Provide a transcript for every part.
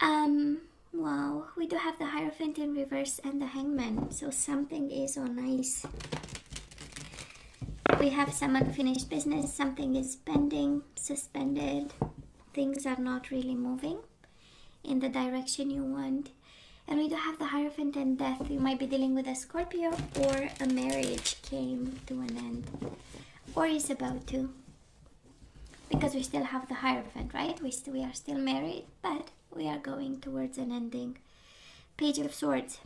Wow, we do have the Hierophant in reverse and the Hangman, so something is on ice. We have some unfinished business, something is pending, suspended, things are not really moving in the direction you want. And we do have the Hierophant and Death. You might be dealing with a Scorpio, or a marriage came to an end, or is about to. Because we still have the Hierophant, right? We are still married, but we are going towards an ending. Page of Swords.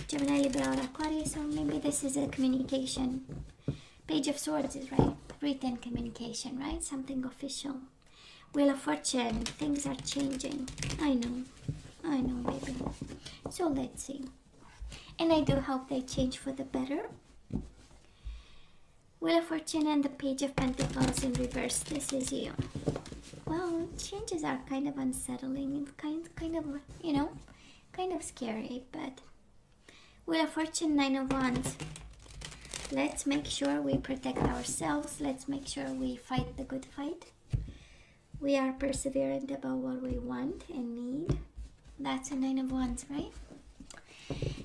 Gemini, Libra, or Aquarius, or maybe this is a communication. Page of Swords is right. Written communication, right? Something official. Wheel of Fortune. Things are changing. I know, baby. So let's see. And I do hope they change for the better. Wheel of Fortune and the Page of Pentacles in reverse. This is you. Well, changes are kind of unsettling, kind of, you know, kind of scary, but Wheel of Fortune, Nine of Wands. Let's make sure we protect ourselves. Let's make sure we fight the good fight. We are perseverant about what we want and need. That's a Nine of Wands, right?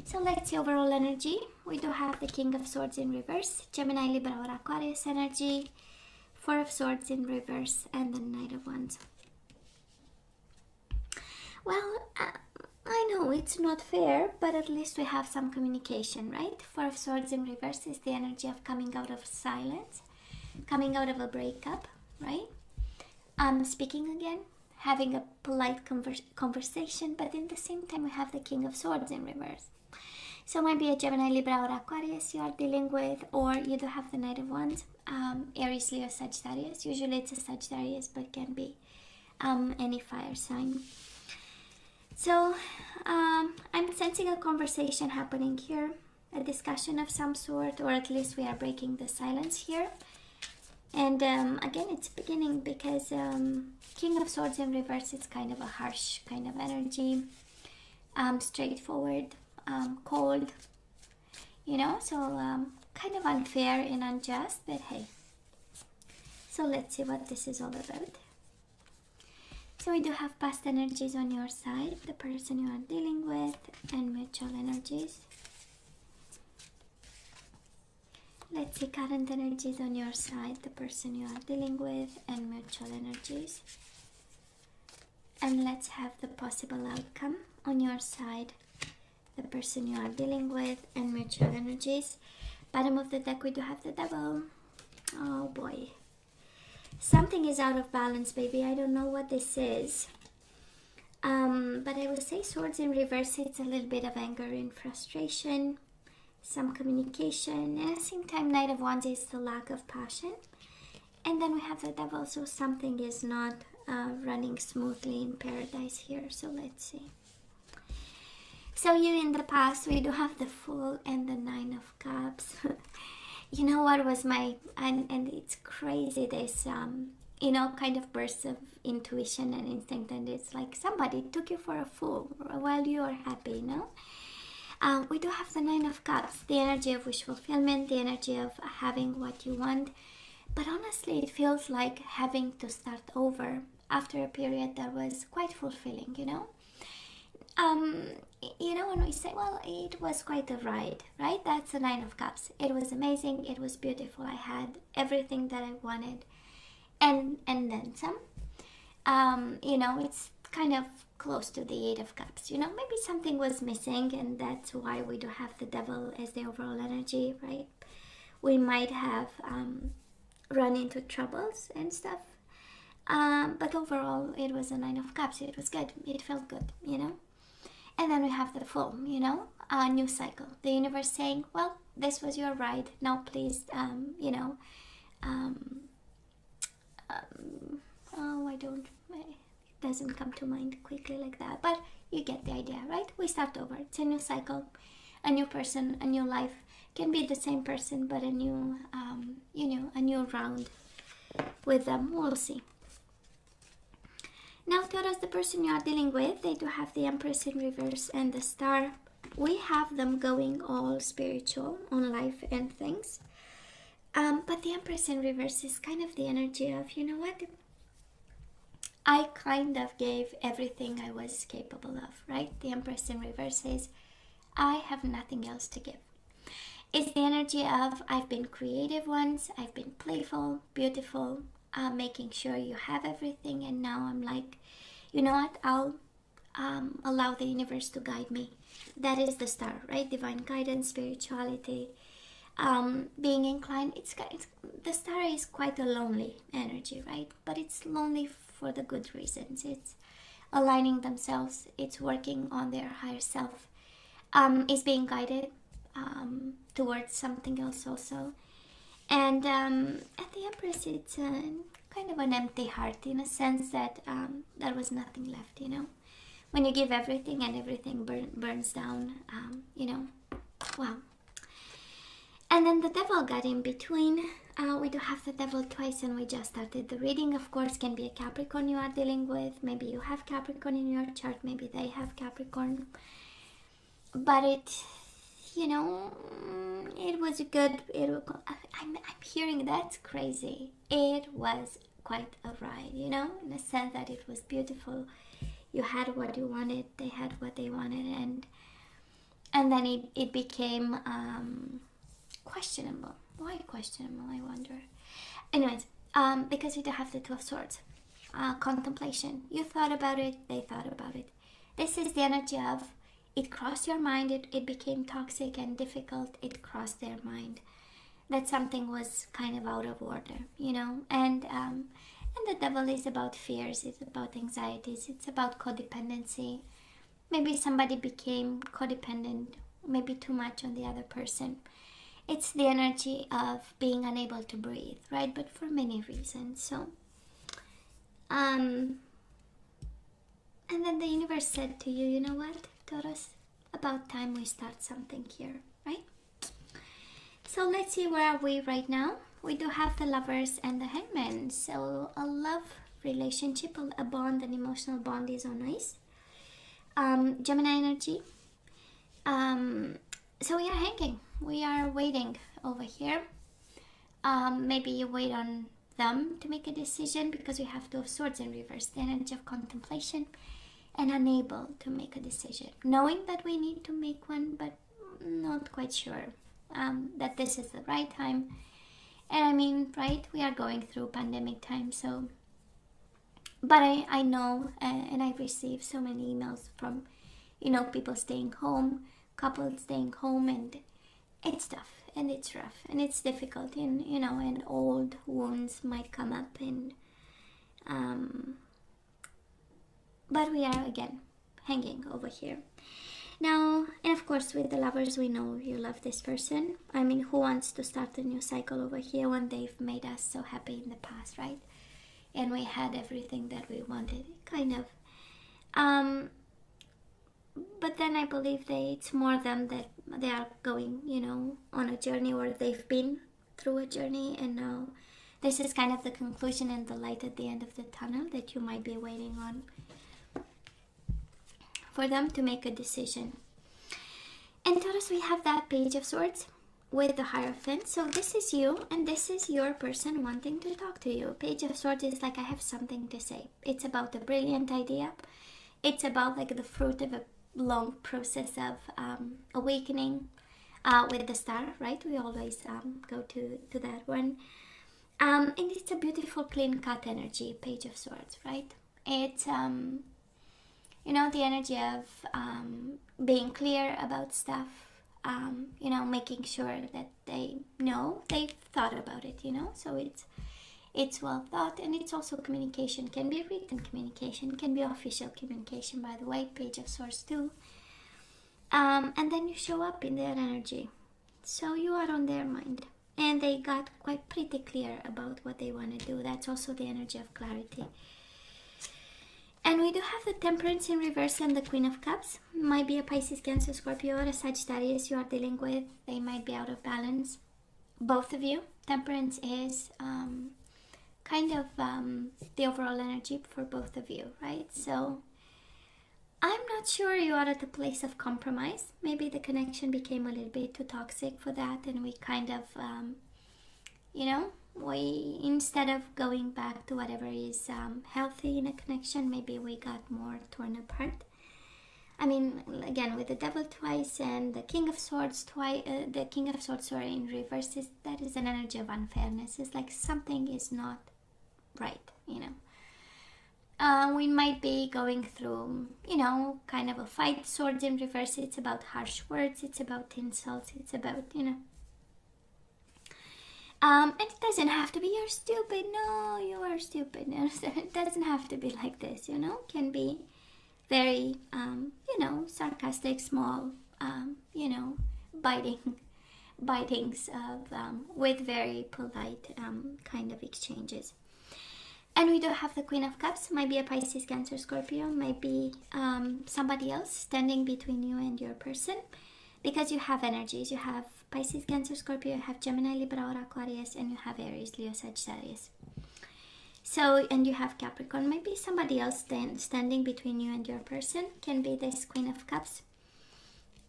So let's see overall energy. We do have the King of Swords in reverse, Gemini, Libra, or Aquarius energy, Four of Swords in reverse, and the Knight of Wands. Well, I know it's not fair, but at least we have some communication, right? Four of Swords in reverse is the energy of coming out of silence, coming out of a breakup, right? Speaking again, having a polite conversation, but in the same time we have the King of Swords in reverse. So it might be a Gemini, Libra, or Aquarius you are dealing with, or you do have the Knight of Wands, Aries, Leo, Sagittarius. Usually it's a Sagittarius, but can be any fire sign. So I'm sensing a conversation happening here, a discussion of some sort, or at least we are breaking the silence here. And again, it's beginning because King of Swords in reverse, it's kind of a harsh kind of energy, straightforward, cold, you know, so kind of unfair and unjust, but hey. So let's see what this is all about. So we do have past energies on your side, the person you are dealing with, and mutual energies. Let's see current energies on your side, the person you are dealing with, and mutual energies. And let's have the possible outcome on your side, the person you are dealing with, and mutual energies. Bottom of the deck, we do have the Devil. Oh boy. Something is out of balance, baby. I don't know what this is. But I will say Swords in reverse, it's a little bit of anger and frustration, some communication, and at the same time Knight of Wands is the lack of passion. And then we have the Devil, so something is not running smoothly in paradise here. So let's see. So you in the past, we do have the Fool and the Nine of Cups. You know what was my, and it's crazy, this, you know, kind of burst of intuition and instinct, and it's like somebody took you for a fool while you are happy, you know? We do have the Nine of Cups, the energy of wish fulfillment, the energy of having what you want. But honestly, it feels like having to start over after a period that was quite fulfilling, you know? You know, when we say, well, it was quite a ride, right? That's the Nine of Cups. It was amazing. It was beautiful. I had everything that I wanted, and then some. You know, it's kind of close to the Eight of Cups. You know, maybe something was missing, and that's why we do have the Devil as the overall energy, right? We might have run into troubles and stuff. But overall, it was a Nine of Cups. It was good. It felt good, you know? And then we have the Fool, you know, a new cycle. The universe saying, well, this was your ride. Now please, you know, it doesn't come to mind quickly like that. But you get the idea, right? We start over. It's a new cycle, a new person, a new life. Can be the same person, but a new, you know, a new round with them. We'll see. Now, Taurus, the person you are dealing with, they do have the Empress in reverse and the Star. We have them going all spiritual on life and things. But the Empress in reverse is kind of the energy of, you know what? I kind of gave everything I was capable of, right? The Empress in reverse says, I have nothing else to give. It's the energy of I've been creative once, I've been playful, beautiful, making sure you have everything, and now I'm like, you know what, I'll allow the universe to guide me. That is the star, right? Divine guidance, spirituality, being inclined. It's the star is quite a lonely energy, right? But it's lonely for the good reasons. It's aligning themselves, it's working on their higher self, is being guided towards something else also. And at the Empress, it's kind of an empty heart, in a sense that there was nothing left, you know. When you give everything and everything burns down, you know, wow. And then the Devil got in between. We do have the Devil twice, and we just started the reading. Of course, can be a Capricorn you are dealing with. Maybe you have Capricorn in your chart, maybe they have Capricorn. But it, you know, it was a good, I'm hearing that's crazy. It was quite a ride, you know, in the sense that it was beautiful. You had what you wanted, they had what they wanted, and then it became questionable. Why questionable, I wonder? Anyways, because we do have the Two of Swords. Contemplation. You thought about it, they thought about it. This is the energy of it crossed your mind, it became toxic and difficult, it crossed their mind. That something was kind of out of order, you know? And the Devil is about fears, it's about anxieties, it's about codependency. Maybe somebody became codependent, maybe too much on the other person. It's the energy of being unable to breathe, right? But for many reasons. So, and then the universe said to you, you know what, Taurus, about time we start something here, right? So let's see, where are we right now? We do have the Lovers and the Hangman. So a love relationship, a bond, an emotional bond is on ice. Gemini energy. So we are hanging. We are waiting over here. Maybe you wait on them to make a decision, because we have Two of Swords in reverse, the energy of contemplation, and unable to make a decision. Knowing that we need to make one, but not quite sure that this is the right time. And I mean, right, we are going through pandemic time, so, but I know, and I receive so many emails from, you know, people staying home, couples staying home, and it's tough, and it's rough, and it's difficult, and, you know, and old wounds might come up, and, but we are, again, hanging over here. Now, and of course, with the Lovers, we know you love this person. I mean, who wants to start a new cycle over here when they've made us so happy in the past, right? And we had everything that we wanted, kind of. But then I believe it's more them that they are going, you know, on a journey, or they've been through a journey, and now this is kind of the conclusion and the light at the end of the tunnel that you might be waiting on, for them to make a decision. And Taurus, we have that Page of Swords with the Hierophant. So this is you, and this is your person wanting to talk to you. Page of Swords is like, I have something to say. It's about a brilliant idea. It's about like the fruit of a long process of awakening with the star, right? We always go to that one. And it's a beautiful, clean-cut energy, Page of Swords, right? It's you know, the energy of being clear about stuff, you know, making sure that they know, they've thought about it, you know, so it's well thought, and it's also communication. Can be written communication, can be official communication, by the way, Page of Swords too. And then you show up in their energy, so you are on their mind, and they got quite pretty clear about what they want to do. That's also the energy of clarity. And we do have the Temperance in reverse and the Queen of Cups. Might be a Pisces, Cancer, Scorpio, or a Sagittarius you are dealing with. They might be out of balance. Both of you. Temperance is kind of the overall energy for both of you, right? So I'm not sure you are at a place of compromise. Maybe the connection became a little bit too toxic for that, and we kind of, you know, we, instead of going back to whatever is healthy in a connection, maybe we got more torn apart. I mean, again, with the Devil twice and the King of Swords twice, the King of Swords, sorry, in reverse, that is an energy of unfairness. It's like something is not right, you know. We might be going through, you know, kind of a fight. Swords in reverse, it's about harsh words, it's about insults, it's about, you know. And it doesn't have to be you're stupid, no, you are stupid. No, it doesn't have to be like this, you know. It can be very, you know, sarcastic, small, you know, bitings of, with very polite kind of exchanges. And we do have the Queen of Cups. Might be a Pisces, Cancer, Scorpio. Might be somebody else standing between you and your person. Because you have energies. You have Pisces, Cancer, Scorpio. You have Gemini, Libra, or Aquarius. And you have Aries, Leo, Sagittarius. So, and you have Capricorn. Might be somebody else standing between you and your person. Can be this Queen of Cups.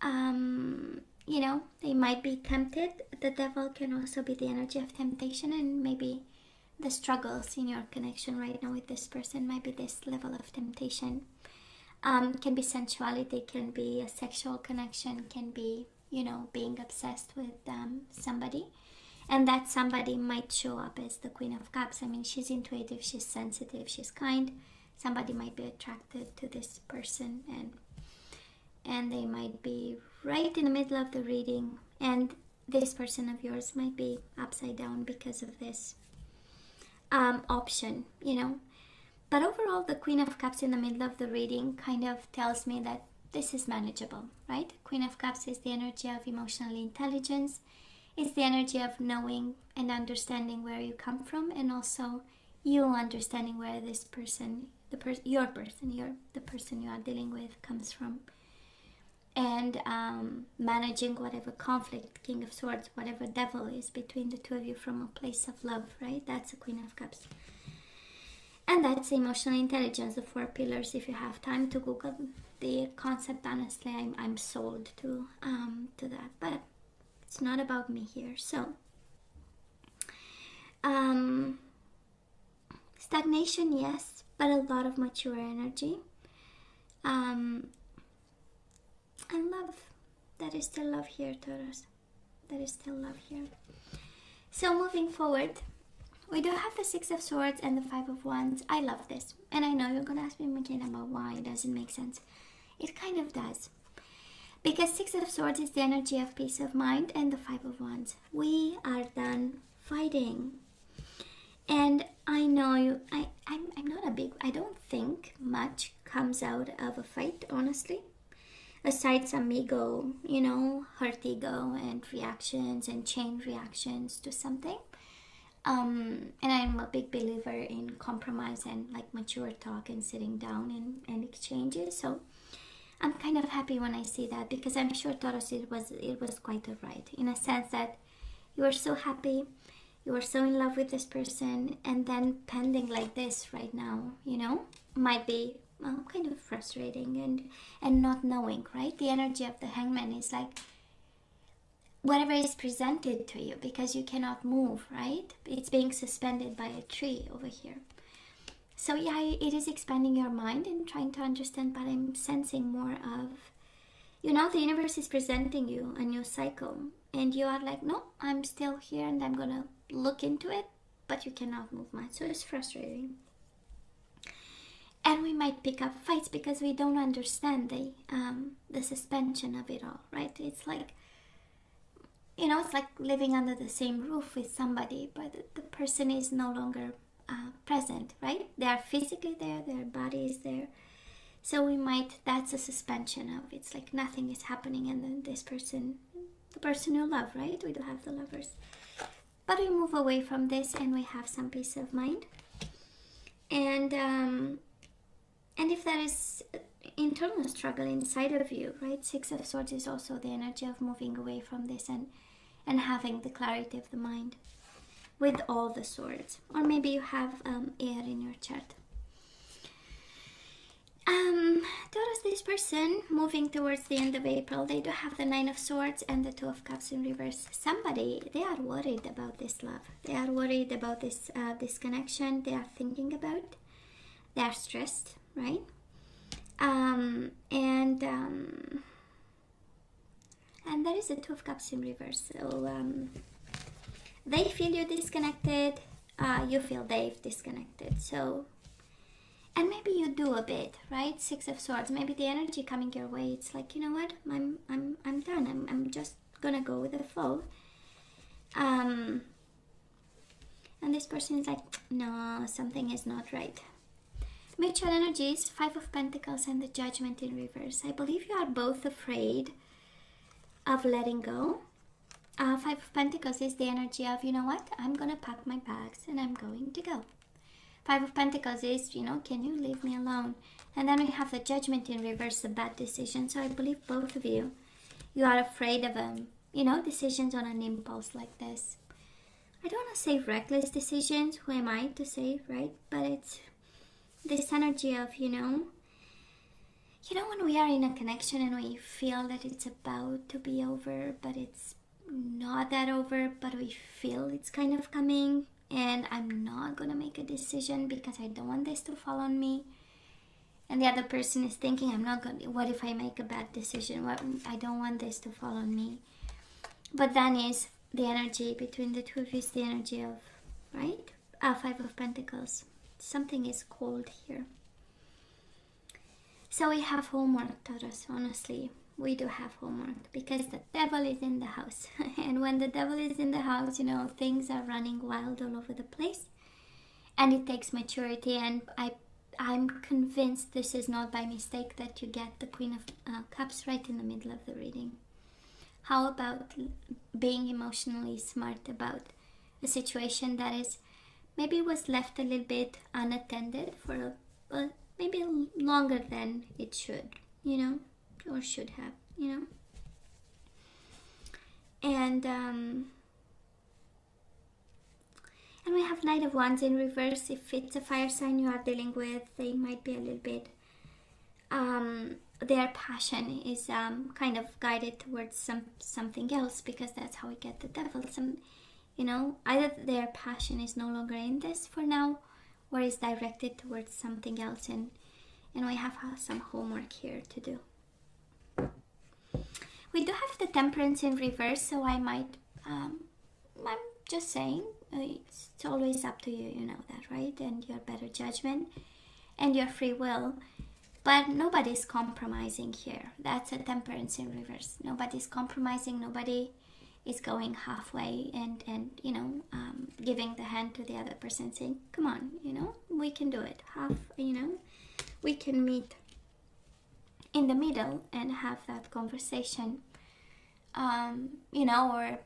You know, they might be tempted. The Devil can also be the energy of temptation, and maybe the struggles in your connection right now with this person might be this level of temptation. Can be sensuality, can be a sexual connection, can be, you know, being obsessed with somebody. And that somebody might show up as the Queen of Cups. I mean, she's intuitive, she's sensitive, she's kind. Somebody might be attracted to this person, and they might be right in the middle of the reading, and this person of yours might be upside down because of this option, you know. But overall, the Queen of Cups in the middle of the reading kind of tells me that this is manageable, right? Queen of Cups is the energy of emotional intelligence. It's the energy of knowing and understanding where you come from, and also you understanding where this person, the person you are dealing with comes from. And managing whatever conflict, King of Swords, whatever Devil is between the two of you from a place of love, right? That's a Queen of Cups. And that's emotional intelligence, the 4 pillars. If you have time to Google the concept, honestly, I'm sold to that. But it's not about me here. So, stagnation, yes, but a lot of mature energy. And love. That is still love here, Taurus. That is still love here. So moving forward, we do have the 6 of Swords and the 5 of Wands. I love this. And I know you're going to ask me, McKenna, about why it doesn't make sense. It kind of does. Because 6 of Swords is the energy of peace of mind, and the 5 of Wands. We are done fighting. And I know I'm not a big, I don't think much comes out of a fight, honestly. Aside some ego, you know, hurt ego and reactions and chain reactions to something. And I'm a big believer in compromise and like mature talk and sitting down and exchanges. So I'm kind of happy when I see that, because I'm sure, Taurus, it was quite a ride, in a sense that you were so happy, you were so in love with this person, and then pending like this right now, you know, might be kind of frustrating and not knowing, right? The energy of the Hangman is like whatever is presented to you, because you cannot move, right? It's being suspended by a tree over here. So yeah, it is expanding your mind and trying to understand, but I'm sensing more of, you know, the universe is presenting you a new cycle, and you are like, no, I'm still here and I'm gonna look into it, but you cannot move much. So it's frustrating. And we might pick up fights because we don't understand the suspension of it all, right? It's like, you know, it's like living under the same roof with somebody, but the person is no longer present, right? They are physically there, their body is there. So we might, that's a suspension of, it's like nothing is happening, and then this person, the person you love, right? We do have the lovers. But we move away from this and we have some peace of mind. And if there is internal struggle inside of you, right? 6 of Swords is also the energy of moving away from this and having the clarity of the mind with all the swords. Or maybe you have air in your chart. Taurus, this person moving towards the end of April, they do have the Nine of Swords and the Two of Cups in reverse. Somebody, they are worried about this love. They are worried about this connection. They are thinking about. They are stressed, right? And there is a Two of Cups in reverse. So they feel you disconnected. You feel they've disconnected. So. And maybe you do a bit, right? Six of Swords. Maybe the energy coming your way, it's like, you know what? I'm done. I'm just gonna go with the flow. And this person is like, no, something is not right. Mutual energies, Five of Pentacles and the Judgment in reverse. I believe you are both afraid of letting go. Five of Pentacles is the energy of, you know what? I'm gonna pack my bags and I'm going to go. Five of Pentacles is, you know, can you leave me alone? And then we have the Judgment in reverse, the bad decision. So I believe both of you, you are afraid of, you know, decisions on an impulse like this. I don't want to say reckless decisions. Who am I to say, right? But it's this energy of, you know, when we are in a connection and we feel that it's about to be over, but it's not that over, but we feel it's kind of coming. And I'm not going to make a decision because I don't want this to fall on me. And the other person is thinking, what if I make a bad decision? I don't want this to fall on me. But then is the energy between the two of you is the energy of, right? Five of Pentacles. Something is cold here. So we have homework, Taurus, honestly. We do have homework because the devil is in the house. And when the devil is in the house, you know, things are running wild all over the place. And it takes maturity. And I'm convinced this is not by mistake that you get the Queen of Cups right in the middle of the reading. How about being emotionally smart about a situation that is maybe was left a little bit unattended for maybe longer than it should, you know? Or should have, you know. And we have Knight of Wands in reverse. If it's a fire sign you are dealing with, they might be a little bit their passion is kind of guided towards something else, because that's how we get the devil. You know, either their passion is no longer in this for now, or is directed towards something else, and we have some homework here to do. We do have the Temperance in reverse, so I might, I'm just saying, it's always up to you, you know that, right? And your better judgment and your free will. But nobody's compromising here. That's a Temperance in reverse. Nobody's compromising, nobody is going halfway and you know, giving the hand to the other person, saying, come on, you know, we can do it. You know, we can meet in the middle and have that conversation, you know, or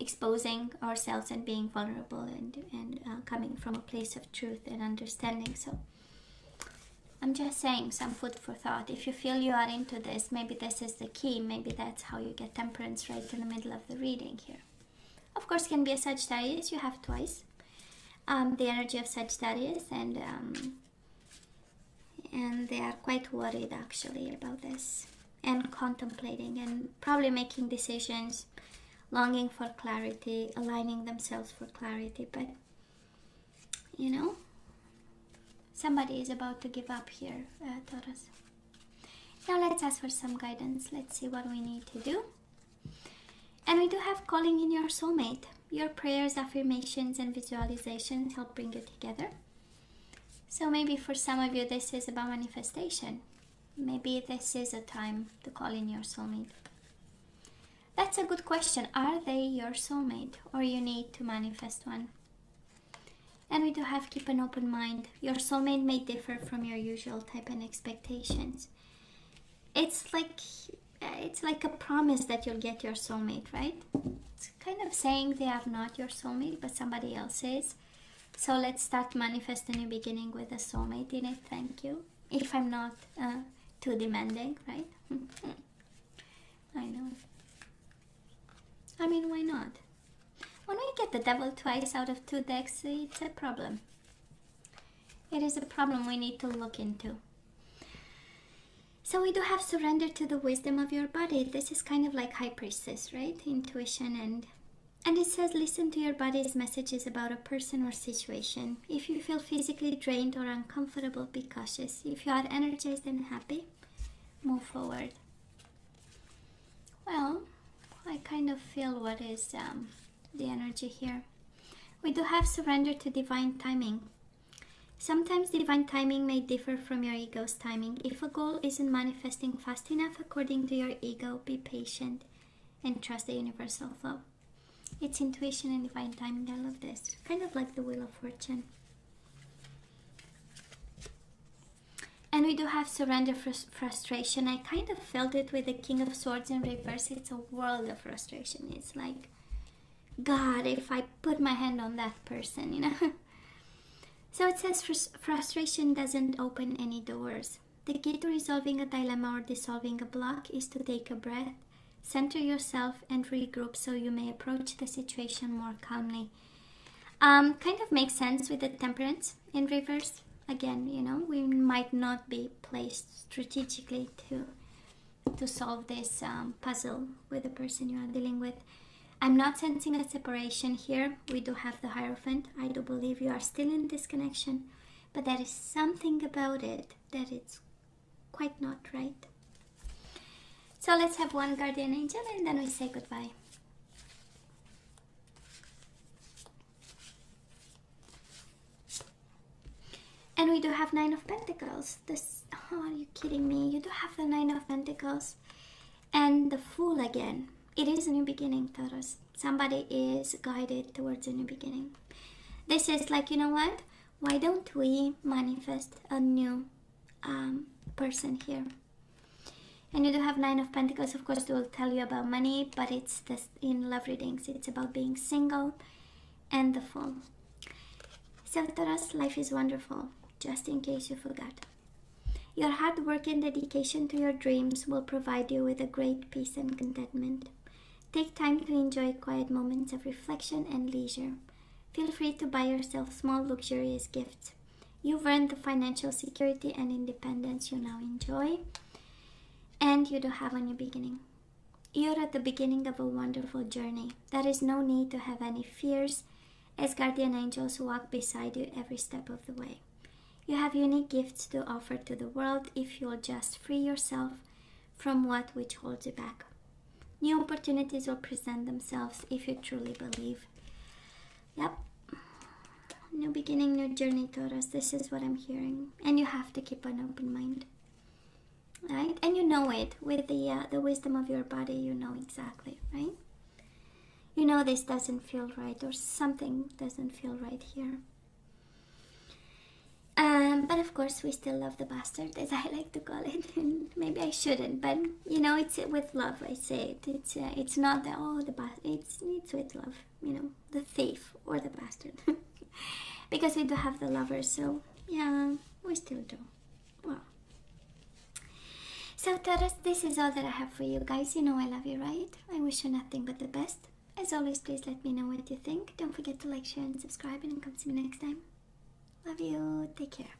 exposing ourselves and being vulnerable and coming from a place of truth and understanding. So I'm just saying, some food for thought. If you feel you are into this, maybe this is the key. Maybe that's how you get temperance right in the middle of the reading here. Of course, can be a Sagittarius. You have twice the energy of Sagittarius, and they are quite worried actually about this, and contemplating and probably making decisions, longing for clarity, aligning themselves for clarity. But you know, somebody is about to give up here, Taurus. Now let's ask for some guidance. Let's see what we need to do. And we do have calling in your soulmate. Your prayers, affirmations, and visualizations help bring you together. So maybe for some of you this is about manifestation. Maybe this is a time to call in your soulmate. That's a good question. Are they your soulmate, or you need to manifest one? And we do have keep an open mind. Your soulmate may differ from your usual type and expectations. It's like a promise that you'll get your soulmate, right? It's kind of saying they are not your soulmate, but somebody else is. So let's start manifest a new beginning with a soulmate in it. Thank you. If I'm not too demanding, right? I know. I mean, why not? When we get the devil twice out of 2 decks, it's a problem. It is a problem we need to look into. So we do have surrender to the wisdom of your body. This is kind of like High Priestess, right? Intuition, and it says listen to your body's messages about a person or situation. If you feel physically drained or uncomfortable, be cautious. If you are energized and happy, move forward. Well, I kind of feel what is the energy here. We do have surrender to divine timing. Sometimes divine timing may differ from your ego's timing. If a goal isn't manifesting fast enough according to your ego, be patient and trust the universal flow. It's intuition and divine timing. I love this. Kind of like the Wheel of Fortune. And we do have surrender frustration. I kind of felt it with the King of Swords in reverse. It's a world of frustration. It's like, God, if I put my hand on that person, you know. So it says frustration doesn't open any doors. The key to resolving a dilemma or dissolving a block is to take a breath, center yourself, and regroup so you may approach the situation more calmly. Kind of makes sense with the Temperance in reverse. Again, you know, we might not be placed strategically to solve this puzzle with the person you are dealing with. I'm not sensing a separation here. We do have the Hierophant. I do believe you are still in this connection, but there is something about it that it's quite not right. So let's have one guardian angel and then we say goodbye. And we do have Nine of Pentacles. Oh, are you kidding me? You do have the Nine of Pentacles and the Fool again. It is a new beginning, Taurus. Somebody is guided towards a new beginning. This is like, you know what? Why don't we manifest a new person here? And you do have Nine of Pentacles. Of course, they will tell you about money, but it's this in love readings. It's about being single and the Fool. So, Taurus, life is wonderful, just in case you forgot. Your hard work and dedication to your dreams will provide you with a great peace and contentment. Take time to enjoy quiet moments of reflection and leisure. Feel free to buy yourself small luxurious gifts. You've earned the financial security and independence you now enjoy. And you do have a new beginning. You're at the beginning of a wonderful journey. There is no need to have any fears, as guardian angels walk beside you every step of the way. You have unique gifts to offer to the world if you'll just free yourself from which holds you back. New opportunities will present themselves if you truly believe. Yep. New beginning, new journey, Taurus. This is what I'm hearing. And you have to keep an open mind. Right? And you know it. With the wisdom of your body, you know exactly, right? You know this doesn't feel right, or something doesn't feel right here. But of course, we still love the bastard, as I like to call it. And maybe I shouldn't, but you know, it's with love. I say it. It's not the bastard. It's with love. You know, the thief or the bastard, because we do have the lovers. So yeah, we still do. Well, so Taurus, this is all that I have for you guys. You know I love you, right? I wish you nothing but the best. As always, please let me know what you think. Don't forget to like, share, and subscribe, and come see me next time. Love you. Take care.